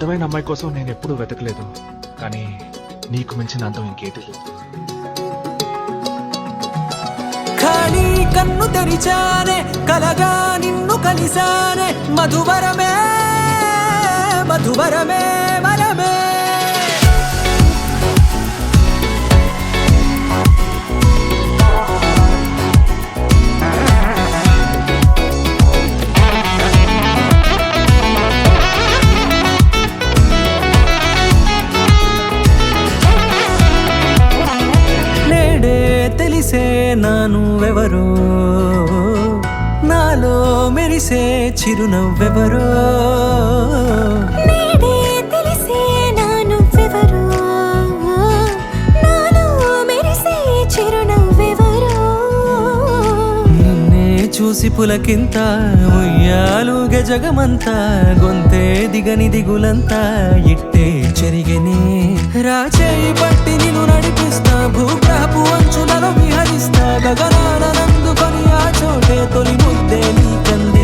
అందమైన అమ్మాయి కోసం నేను ఎప్పుడూ వెతకలేదు, కానీ నీకు మించిన అందం ఇంకేది లేదు. ఖాళీ కన్ను తెరిచానే, కలగా నిన్ను కలిసానే, మధువరమే మధువరమే వరమే. నేడే తెలిసే నానువెవరో, నాలో మెరిసే చిరునవ్వెవరో. నేడే తెలిసే నానువెవరో, నాలో మెరిసే చిరునవ్వెవరో. నిన్నే చూసి పులకింత ఉయ్యాలుగే జగమంతా, గొంతే దిగని దిగులంతా ఇట్టే చెరిగెనే. రాచేయి పట్టి నిన్ను నడిపిస్తా, భూగ్రహపు అంచులలో విహరిస్తా, గగనానందుకొని ఆ చోటే తొలి ముద్దే నీకంది.